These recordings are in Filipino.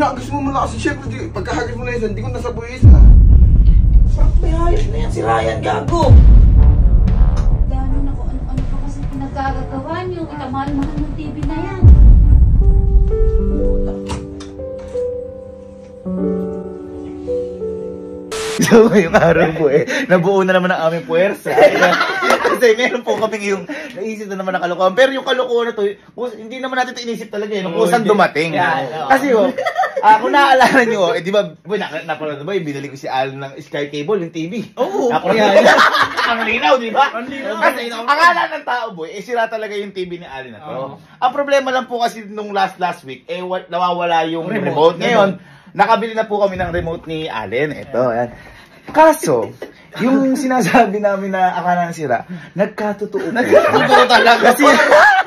hinagas mo muna kasi syempre, pagkahagas mo na isa, hindi ko nasaboy isa. May hayos na yan si Ryan, gago. Gano'n na kung ano-ano pa kasi pinagkagagawa niyo. Ikamahal-mahal ng TV na yan. So, ngayong araw po nabuo na naman ang aming puwersa. Kasi meron po kaming yung naisip na naman ng kalokohan. Pero yung kalokohan na to, hindi naman natin ito inisip talaga kung kusang dumating. Kasi kung naaalala nyo, di ba, napanood ba, binili ko si Alan ng Sky Cable, yung TV. Oo. Ang linaw, di ba? Kasi akala ng tao, boy, sira talaga yung TV ni Alan na to. Ang problema lang po kasi nung last week, nawawala yung remote. Ngayon, nakabili na po kami ng remote ni Allen. Ito, yan. Kaso, yung sinasabi namin na akala ng sira, nagkatotoo po. Nagkatotoo talaga. Kasi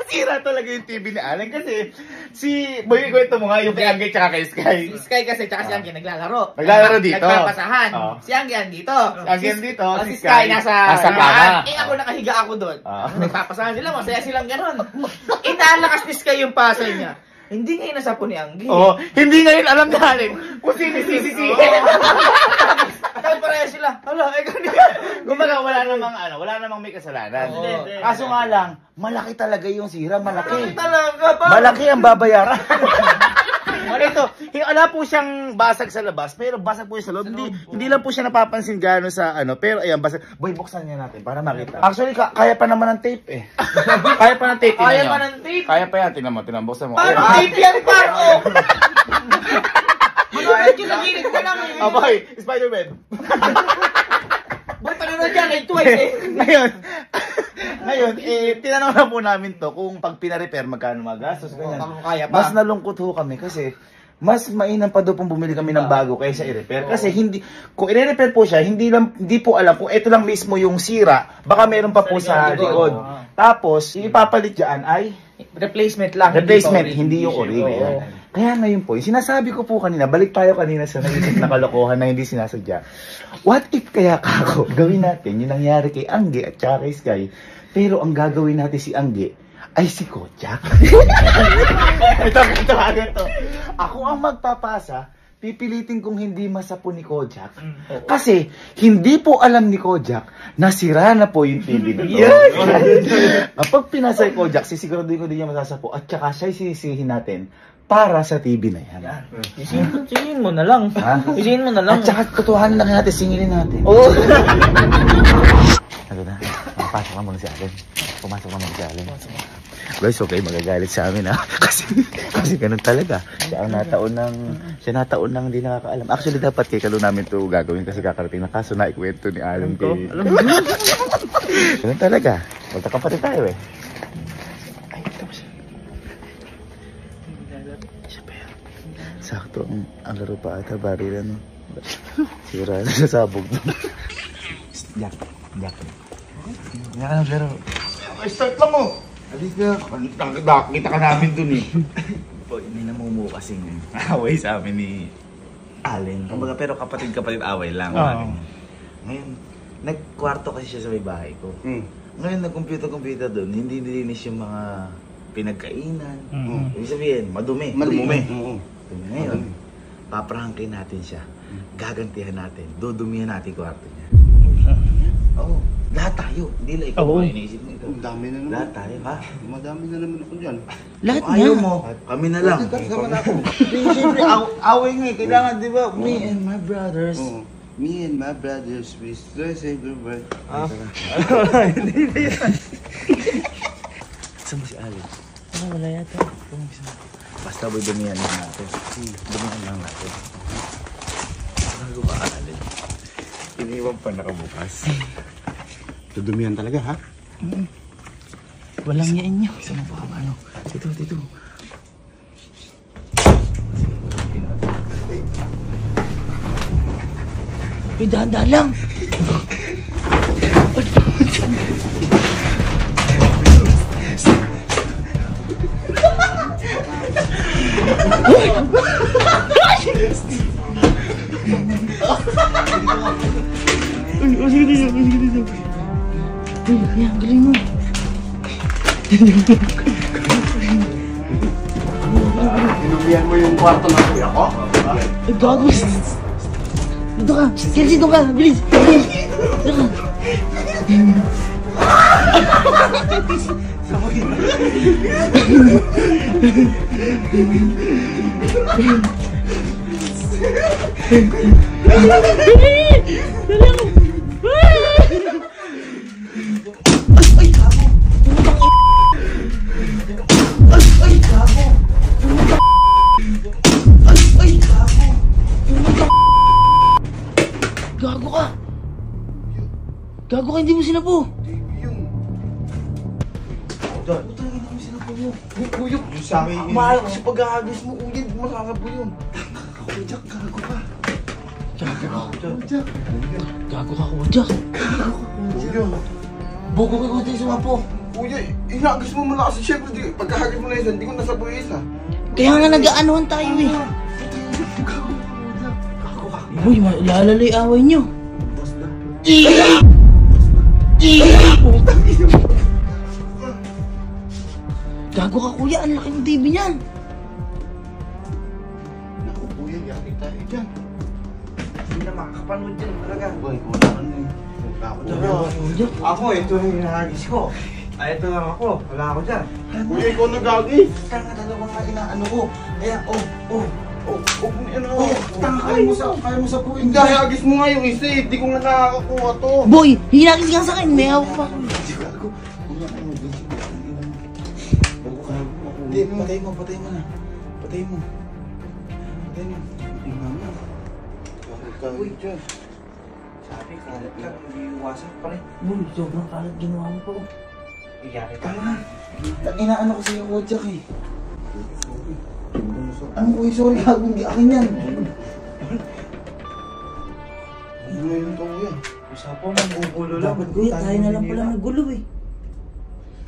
sira talaga yung TV ni Allen. Kasi, boy, kwento mo nga yung kay Angge tsaka kay Sky. Si Sky kasi tsaka si Angge naglalaro. Naglalaro dito. Nagpapasahan. Si Angge dito. Si Angge dito. Si Sky nasa kama. ako nakahiga ako doon. Nagpapasahan sila, masaya silang gano'n. Inalakas ni Sky yung pasay niya. Hindi ngayon nasapo ni Angge. Oo, hindi ngayon alam natin kung sisi. Tapos pareha sila. Hala, kumbaga wala namang may kasalanan. Kaso nga lang, malaki talaga yung sira, malaki. Malaki ang babayaran. Ito, wala po siyang basag sa labas, pero basag po yung sa loob. Hindi lang po siya napapansin gano'n sa pero ayan, basag. Boy, buksan niya natin para makita. Actually, kaya pa naman ng tape Kaya pa ng tape. Kaya pa ng tape? Kaya pa yan, tingnan mo, buksan mo. Parang tape yan, parang! Manunod yung nagilig ko lang. Boy, Spider-Man. Boy, panunod yan, like twice Ngayon, tinanong na po namin to kung pag pina-repair magkano magastos. Kaya pa. Mas nalungkot ho kami kasi mas mainam pa daw pong bumili kami ng bago kaysa i-repair. Kasi kung i-repair po siya, hindi po alam kung ito lang mismo yung sira, baka meron pa po sa likod. Tapos, ipapalit dyan ay replacement lang. Replacement, hindi yung original. Kaya ngayon po, sinasabi ko po kanina, balik tayo kanina sa naisip na kalokohan na hindi sinasadya. What if kaya kako, gawin natin yung nangyari kay Angge at saka kay Sky, pero ang gagawin natin si Angge ay si Kojak. ito. Ako ang magpapasa, pipilitin kong hindi masapo ni Kojak. Kasi hindi po alam ni Kojak na sira na po yung TV na to. Kapag pinasay Kojak, sisiguraduhin ko din niya masasapo at saka siya sisihin natin para sa TV na yan. Singin mo na lang. Singin mo na lang. At saka totohanin lang natin, singilin natin. Oo. Ano na, pasok ka muna si Allen. Pumasok ka muna si Allen. Guys, okay, magagalit sa amin kasi ganun talaga. Siya nataon ng hindi nakakaalam. Actually, dapat kay Kalo namin ito gagawin kasi kakarating na kaso na ikwento ni Allen kay... Ganun talaga. Magkakapatid tayo Ay, ito ba siya? Siya pa yan. Sakto, ang laro pa ata, baril Sira na sa sabog doon. Jack. Hindi ka naglaro. Start lang mo! Alis na, nakita ka namin dun Po, may namumuo kasing away sa amin ni Allen. Kumbaga, pero kapatid away lang. Ngayon, nagkwarto kasi siya sa may bahay ko. Ngayon, nag-computer dun, hindi nilinis yung mga pinagkainan. Ibig sabihin, madumi. Ngayon, paprangkin natin siya. Gagantihan natin. Dudumihan natin kwarto niya. Lahat tayo. Hindi lang ikaw ba iniisip mo ito? Ang dami na naman. Lahat tayo, ha? Madami na naman ako dyan. Lahat niya. Ayaw mo. Kami na lang. Siyempre, away nga. Kailangan, di ba? Me and my brothers. Me and my brothers, we say goodbye. Hindi ba yan? Saan mo si Allen? Wala yata. Basta boy, dumihan lang natin. Dumihan lang natin. Ano ba, Allen? Iniwan pa nakabukas. Dudumihan talaga, ha? Walang yain niya. Saan mo ba? Dito. Dahan-dahan lang. Yan, galing mo. Inumihan mo yung kwarto ng kuya ko? Ay, gago. Dito ka. Kelsey, dito ka. Bilis. Dito ka. Gago ka! Gago ka, hindi mo sinapo! Kuya, sa akin. Mahal ko sa pag-aagis mo, kuya. Masasabo yun. Kuya, gago ka. Gago ka, Kojak! Kuya. Bogo ka, Kojak, sumapo! Kuya, inaagis mo muna kasi syempre, pagkahagis mo na isa, hindi ko nasabo yung isa. Kaya nga nag-aanuhan tayo eh! Uy, lalala yung away nyo! Gago ka, kuya, ang laki ng TV niyan! Naku, kuya, yari tayo dyan. Hindi na makakapanood dyan talaga. Boy, kung ano eh. Ako dyan. Ako, ito yung hinahagis ko. Ay, ito lang ako. Wala ako dyan. Kuya, ikaw nag-agis. Tanga dalawa nga inaano ko. Kaya, Tanga, kaya mo sa puwing. Hindi, agis mo nga yung isa eh. Hindi ko nga nakakakuha to. Boy, hinagis ka sa akin, may hawak pa ako. Hindi, patay mo na. Patay mo. Mama. Uy, Diyos. sabi, kalat lang. Hindi iwasan pa rin. Boy, sobrang kalat ginawa mo pa. Iyari ka. Tama. Inaano ko sa'yo, Kojak eh. Ano ko sorry, gago, hindi akin yan. Ano na yun to, kuya? Usapo, magugulo lang. Dapat kuya, tayo na lang pala nagulo eh.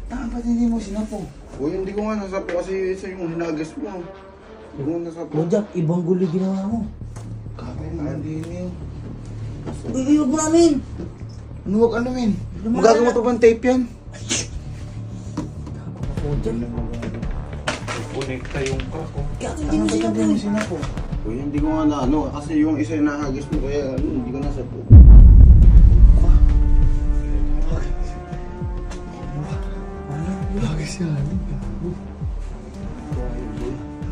Ba't hindi mo sinapo? Uy, hindi ko nga nasapo kasi isa yung hinagas mo. Hindi ko nga nasapo. Kojak, ibang gulo ginawa mo. Gago, hindi yun. Uy, huwag mo namin! Ano wag ano min? Magagawa pa bang tape yan? Kojak, Connecta yung crack ko. gago, hindi mo sinapo eh. Sinapo? Uy, hindi ko nga na ano, kasi yung isa yung nahagis mo kaya ano, hindi ko nasapo. Hagis yan.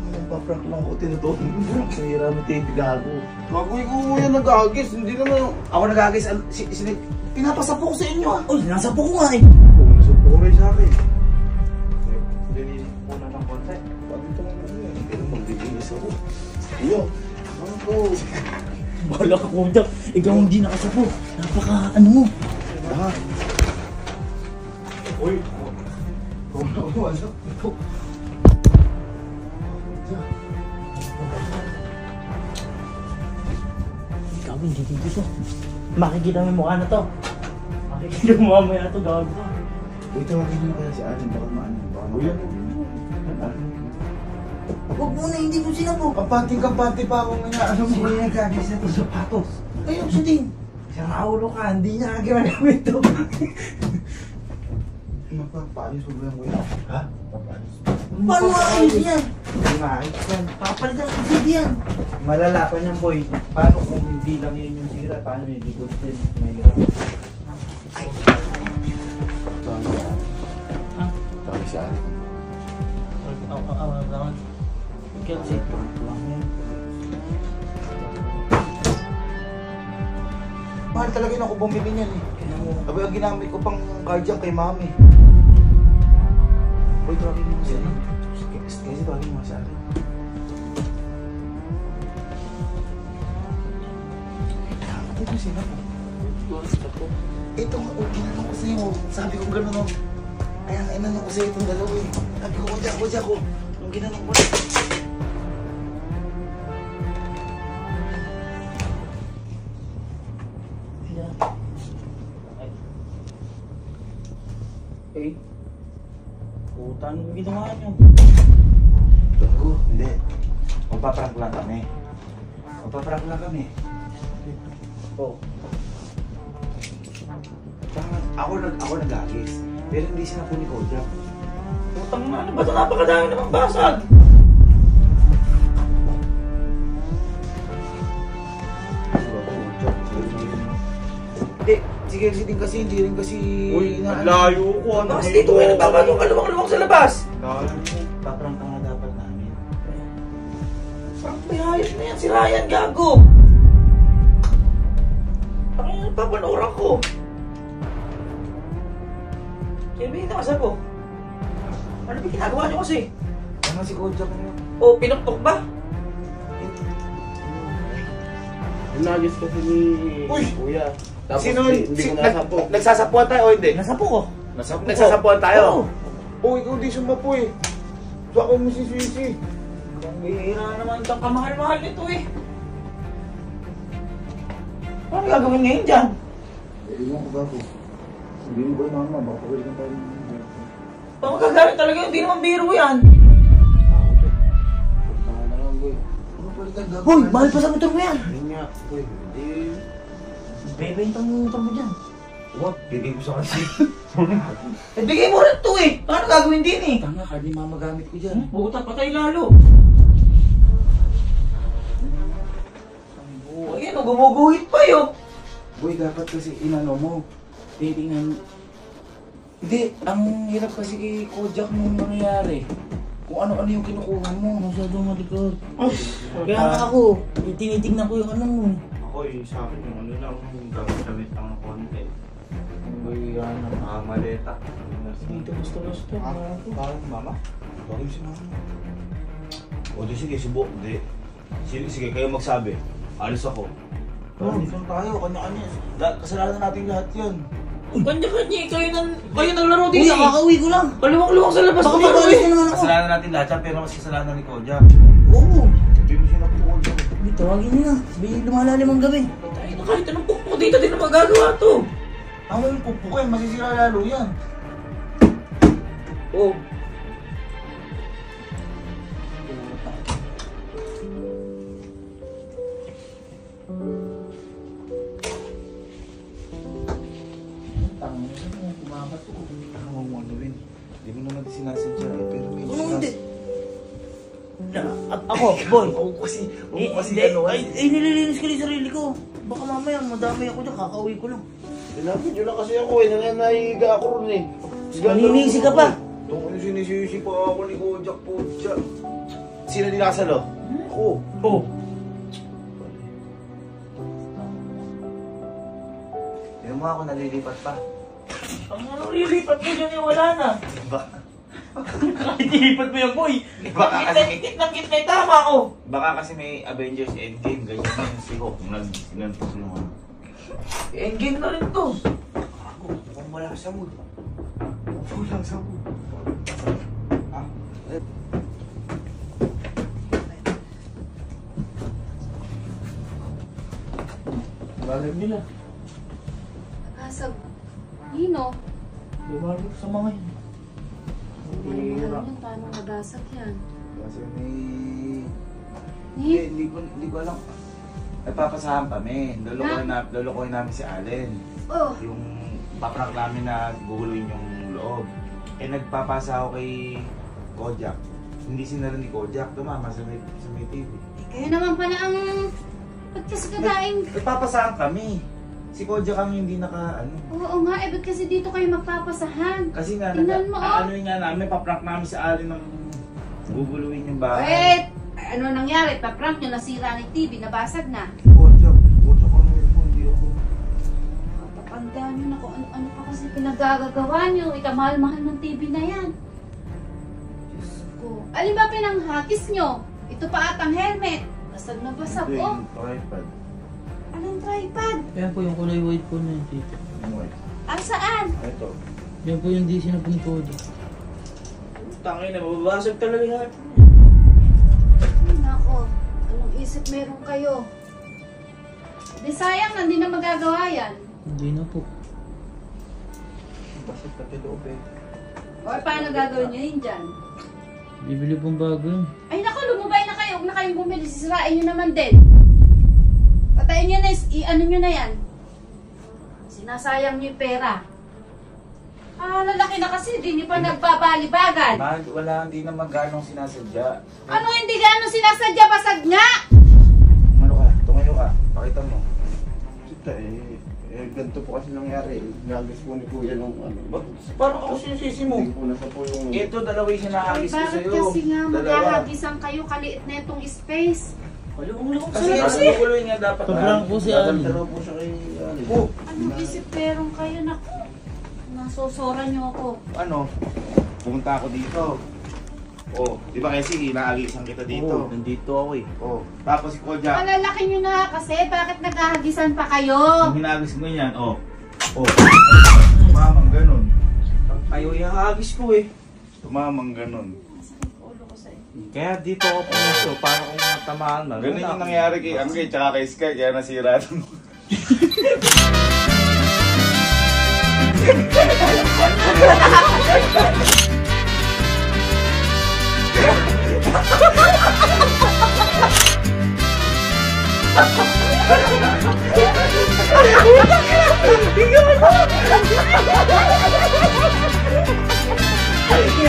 Nagpa-prank lang ako, tinutunan mo. Sa hirap mo tape, gago. Gago, ikaw mo yan nag-agis, hindi naman. Ako nag-agis, pinapasapo ko sa inyo ah. Uy, nasapo ko nga eh. Nasapo ko rin sa akin. Dininig ko na ng konti. Bakit ito nga ano eh? Pero magbibilis ako. Iyo, ano po? Bahala ka, Kojak. Ikaw hindi nakasapo. Napaka, ano mo. Ha? Uy, Ikaw, hindi dito. Makikita mo yung mukha na to. Makikita mo mamaya na to, gago ka. Uy, tawagin mo kaya si Allen, baka maano. Baka maano. Huwag muna, hindi mo sinapo. Kapanting-kampante pa ako nga. Ano mo? sino yung nagkagis na ito sapatos? Ayaw sa din. Isang aulo ka, hindi niya ginagamit ito. Papaayos mo lang, kuya. Ha? Papaayos. Paano maayos yan? Hindi maayos yan. Papalitan ang seed yan. Malala pa niyan, boy. Paano kung hindi lang yun yung sira? Paano yung likod din? May likod. Tawag si Allen. Kelsey. Mahal talaga yun ako bumili niyan eh. Sabi ang ginamit ko pang card yan kay mami. Uy, tawagin mo siya. Kasi tawagin mo siya. Ito mo sila po. Ito nga, ginanong ko sa'yo. Sabi ko gano'n o. Kaya inanong ko sa'yo itong dalawa eh. Sabi ko, kudya ko. Nung ginanong ko na. Eh, puta, ano ginawa niyo? Gago, hindi. Magpaprank lang kami. Magpaprank lang kami. Oh. Ako nag-agis. Pero hindi sinapo ni Kojak. Putang na, ano ba ito? Napakadami namang basag! Si Kelsey din kasi, hindi rin kasi... Uy, layo ko. Ano Bakit dito kayo nagpapaluwang-luwang sa labas? Paprang ka nga dapat namin. Saan may hayop na yan? Si Ryan, gago! Bakit yung nagpapanuran ko? Sino ba yung nakasal ko? Ano ba ginagawa niyo kasi? Ano si Kojak mo? O, pinuktok ba? Nagis kasi ni Uy! Kuya. Tapos Sino? hindi ko nasapo. Nagsasapuan tayo o hindi? Nasapo ko. Nagsasapuan tayo? Oo. Ikaw di sumapo eh. Baka mo si Sisi. Ang bihira naman itong kamahal-mahal nito eh. Ano gagawin ngayon dyan? Ewan ko ba ako? Sabihin ko yung mama, baka pagalitan tayo ng mga. Baka magagalit talaga yun, hindi naman biro yan. Tama naman boy. Ano palitan gagawin? Hoy, mahal pa sa motor mo yan. Yun nga. Uy, hindi. Bebentang yung motor mo dyan. Wag, bigay ko sa kasi. Eh, bigay mo rin ito eh. Ano gagawin din eh? Tanga ka, di mama gamit ko dyan. Puta, patay lalo. Ayan, gumuguhit pa yun. Boy, dapat kasi inano mo. Titingnan. Hindi, ang hirap kasi kay Kojak nung nangyayari. Kung ano-ano yung kinukuha mo. Masyadong malikot. Kaya nga ako, tinitignan ko yung ano mo. Ako sa akin yung ano lang, yung gamit lang ng konti. Boy, ano. Maleta. Dito gusto-gusto. Parang mama. Parang si mama. O di sige, subo. Hindi. Sige, kayo magsabi. Alis ako. Saan tayo? Kanya-kanya. Kasalanan natin lahat yun. Kanya-kanya, kayo nang laro din Uy, eh. kakauwi ko lang. Kaluwang-luwang sa labas Baka ko laro mabalis eh. na naman ako. Kasalanan natin lahat yan, pero mas kasalanan ni Kojak. Oo. Hindi mo siya napukulo. Hindi, tawagin niyo na. Sabi, lumalalim ang gabi. Tayo na kahit anong pukpuk dito din na magagawa to. Ang yung pupukin, masisira lalo yan. Oh. Tangin mo, kumakat ko. Ano mo gawin? Hindi mo naman sinasadya eh, pero may Ano hindi? Ako, boy. Oo kasi Hindi, ano ay, nililinis ko yung sarili ko. Baka mamaya madami ako dyan, kakauwi ko lang. Tinapin nyo lang kasi ako eh, nangyayariga ako ron eh. Maninisi ka pa. Tungkol yung sinisisi pa ako ni Kojak po dyan. Sino dinakasalo? Ako. Oo. Tignan mo ako, nalilipat pa. Ang ano lilipat mo dyan yung wala na. Kahit ilipat mo yung boy. Baka kasi, Kitna, tama ko. baka kasi may Avengers Endgame, ganyan na yung si Hulk. Nag-gantos yung ano. Endgame na rin to. Ako, mukhang wala sa mood. Wala sa mood. Ah? Balag nila. Kasag. Nino. Balag sa mga yun. Mahal yun. Paano nabasag yan? Kasi may... Ni? Hindi ko alam. Nagpapasahan kami. Lulukoy namin si Allen. Oh. Yung paprank namin na guguluhin yung loob. Eh nagpapasa ako kay Kojak. Hindi sinara ni Kojak, tumama sa may TV. Kayo naman pala ang... Ba't kasi kagaing... Nagpapasahan kami. Si Kojak ang hindi naka ano. Oo nga, eh ba't kasi dito kayo magpapasahan? Kasi nga, Tingnan mo, oh. ano nga namin, paprank namin si Allen ng guguluhin yung bahay. Wait! Ano nangyari? Pa-prank nyo, nasira ni TV, nabasag na. Kojak ano yun mo, hindi ako. Tatandaan nyo na kung ano pa kasi pinagagagawa nyo. Ikamahal-mahal ng TV na yan. Diyos ko. Alin ba pinanghakis nyo? Ito pa atang helmet. Basag na basag, Hindi, oh. yung tripod. Anong tripod? Yan po yung kulay white po na yun dito. Anyway, Ah, saan? ito. Yan po yung DC na pinikodo. Tangin na, mababasag talaga lahat. Ay, nako. Anong isip meron kayo? Di sayang na, hindi na magagawa yan. Hindi na po. Basag pati loob eh. O, paano gagawin nyo yun dyan? Bibili pong bago yun. Ay, nako, lumubay na kayo. Huwag na kayong bumili. Sisirain nyo naman din. Patayin nyo na, i-ano nyo na yan. Sinasayang nyo yung pera. Ah, lalaki na kasi, di nyo pa nagbabalibagan. Mahal, wala, hindi naman ganong sinasadya. Ano hindi gaano sinasadya, basag nga! Ano ka? Tumayo ka. Pakita mo. Sita eh ganito po kasi nangyari. Nagis po ni Kuya nung ano. Parang ako sinisisi mo. Hindi po nasa po yung... Ito, dalawa yung sinahagis ko Bakit sa'yo. kasi nga Dalawa. maghahagisan kayo kaliit na itong space? Kasi nasukuloy nga dapat. Sobrang po si Ali. Dalawa po siya kay Ali. Oh, Anong isip perong kayo na nasosora niyo ako? Ano? Pumunta ako dito. Oh, di ba kasi inaagisan kita dito? Nandito ako eh. Oh, tapos si Kojak, Malalaki niyo na kasi, bakit naghahagisan pa kayo? nung hinagis ko yan, oh. Oh. Tumamang ganun. kayo yung hagis ko eh. Tumamang ganun. Masakit ulo ko sa'yo. Kaya dito ako pumunto para kung matamaan man. Ganun yung nangyari kay Angge tsaka kay Sky, kaya nasira ito.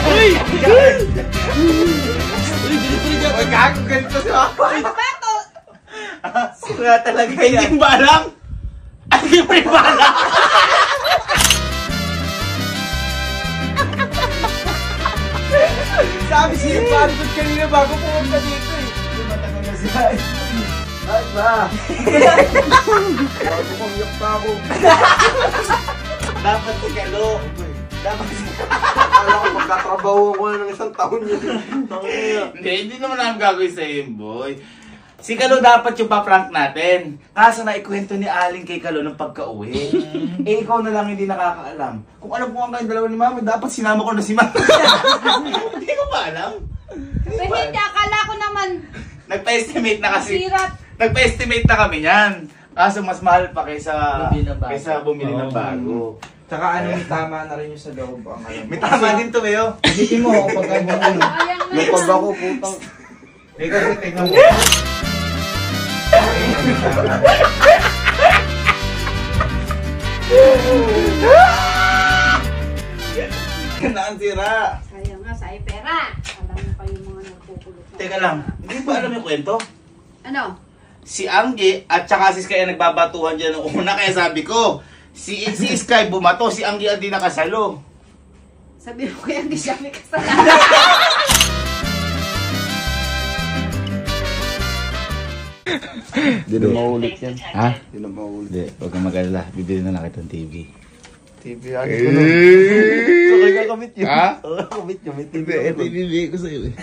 Uy, gago ganito si Ako. Sira talaga yan. Hindi ba alam? Hindi mo ba alam? Sabi si Barcode kanina bago pumunta dito eh. Matagal na siya. Ay ba? Bago kumiyak pa ako. Dapat si Kalo. Dapat si Akala ko magkatrabaho ko na ng isang taon yun. Hindi naman namin gagawin sa iyo, boy. Si Kalo dapat yung paprank natin. Kaso na ikwento ni Aling kay Kalo nung pagka-uwi. Eh ikaw na lang hindi nakakaalam. Kung alam ko ang kayong dalawa ni Mami, dapat sinama ko na si Mami. Hindi ko ba alam? Pero hindi, akala ko naman Nagpa-estimate na kasi. sirat. Nagpa-estimate na kami yan. Kaso mas mahal pa kaysa bumili ng bago. Tsaka ano, may tama na rin yung sa loob ang alam. May tama din to, Beo. Isipin mo ako pag ano. Sayang na Yung yan. pag ako putang... Eh kasi tingnan mo. Ganda ang sira. Sayang nga, sa pera. Alam mo pa yung mga nagpupulot na. Teka lang, hindi ba alam yung kwento? Ano? Si Angge at saka si Sky ang nagbabatuhan dyan noong una, kaya sabi ko, si Sky bumato, si Angge ang di nakasalo. Sabi mo kaya hindi siya may kasalanan. Hindi na maulit yan. Ha? Hindi na maulit. Hindi, huwag kang mag-alala. Bibili na lang kitang TV. TV, agad ko nun. So, kaya kamit yun. Ha? Oo, kamit yun. May TV Ito ako. ibibigay ko sa'yo eh.